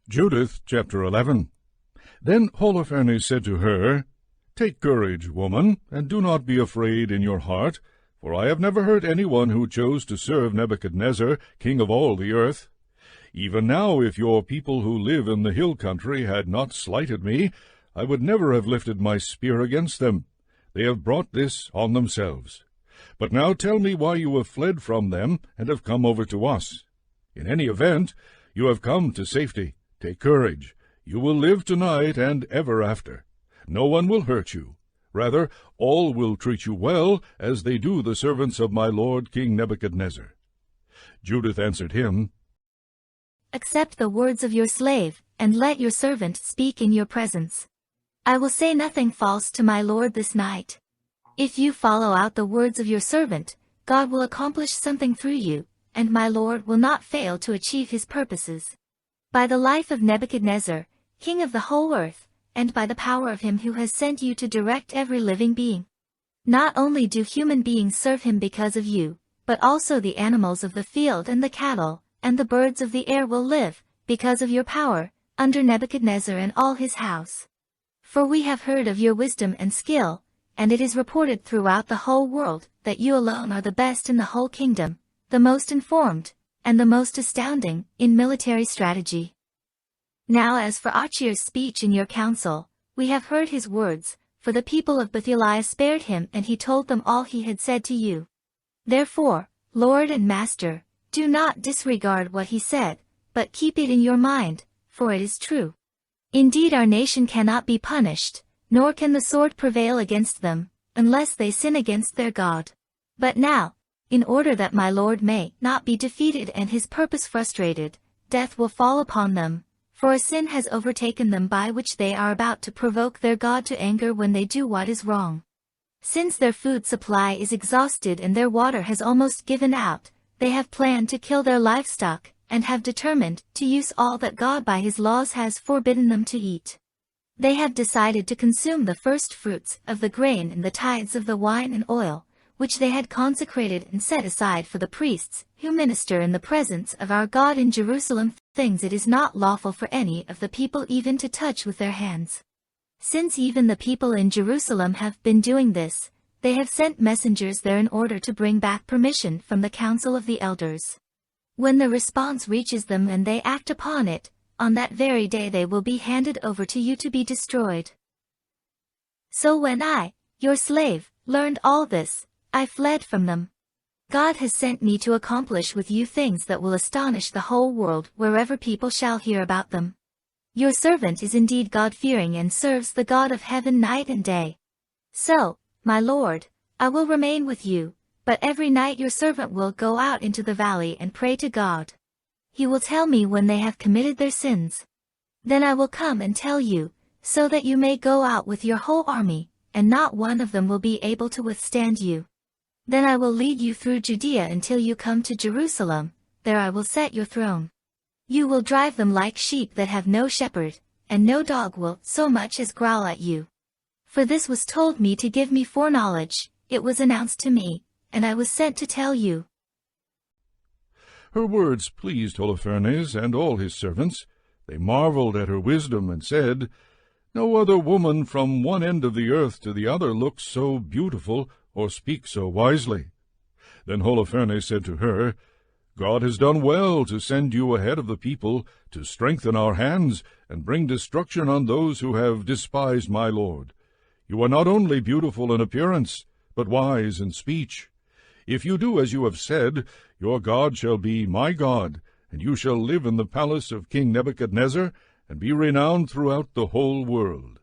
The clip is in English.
Judith chapter 11. Then Holofernes said to her, Take courage, woman, and do not be afraid in your heart, for I have never heard anyone who chose to serve Nebuchadnezzar, king of all the earth. Even now, if your people who live in the hill country had not slighted me, I would never have lifted my spear against them. They have brought this on themselves. But now tell me why you have fled from them and have come over to us. In any event, you have come to safety. Take courage. You will live tonight and ever after. No one will hurt you. Rather, all will treat you well, as they do the servants of my lord King Nebuchadnezzar. Judith answered him, Accept the words of your slave, and let your servant speak in your presence. I will say nothing false to my lord this night. If you follow out the words of your servant, God will accomplish something through you, and my lord will not fail to achieve his purposes. By the life of Nebuchadnezzar, king of the whole earth, and by the power of him who has sent you to direct every living being. Not only do human beings serve him because of you, but also the animals of the field and the cattle, and the birds of the air will live, because of your power, under Nebuchadnezzar and all his house. For we have heard of your wisdom and skill, and it is reported throughout the whole world that you alone are the best in the whole kingdom, the most informed, and the most astounding in military strategy. Now as for Achir's speech in your council, we have heard his words, for the people of Bethulia spared him and he told them all he had said to you. Therefore, Lord and Master, do not disregard what he said, but keep it in your mind, for it is true. Indeed our nation cannot be punished, nor can the sword prevail against them, unless they sin against their God. But now, in order that my lord may not be defeated and his purpose frustrated, death will fall upon them, for a sin has overtaken them by which they are about to provoke their God to anger when they do what is wrong. Since their food supply is exhausted and their water has almost given out, they have planned to kill their livestock, and have determined to use all that God by his laws has forbidden them to eat. They have decided to consume the first fruits of the grain and the tithes of the wine and oil, which they had consecrated and set aside for the priests, who minister in the presence of our God in Jerusalem, things it is not lawful for any of the people even to touch with their hands. Since even the people in Jerusalem have been doing this, they have sent messengers there in order to bring back permission from the council of the elders. When the response reaches them and they act upon it, on that very day they will be handed over to you to be destroyed. So when I, your slave, learned all this, I fled from them. God has sent me to accomplish with you things that will astonish the whole world wherever people shall hear about them. Your servant is indeed God-fearing and serves the God of heaven night and day. So, my lord, I will remain with you, but every night your servant will go out into the valley and pray to God. He will tell me when they have committed their sins. Then I will come and tell you, so that you may go out with your whole army, and not one of them will be able to withstand you. Then I will lead you through Judea until you come to Jerusalem, there I will set your throne. You will drive them like sheep that have no shepherd, and no dog will so much as growl at you. For this was told me to give me foreknowledge, it was announced to me, and I was sent to tell you. Her words pleased Holofernes and all his servants. They marveled at her wisdom and said, No other woman from one end of the earth to the other looks so beautiful or speaks so wisely. Then Holofernes said to her, God has done well to send you ahead of the people to strengthen our hands and bring destruction on those who have despised my lord. You are not only beautiful in appearance, but wise in speech. If you do as you have said, your God shall be my God, and you shall live in the palace of King Nebuchadnezzar, and be renowned throughout the whole world.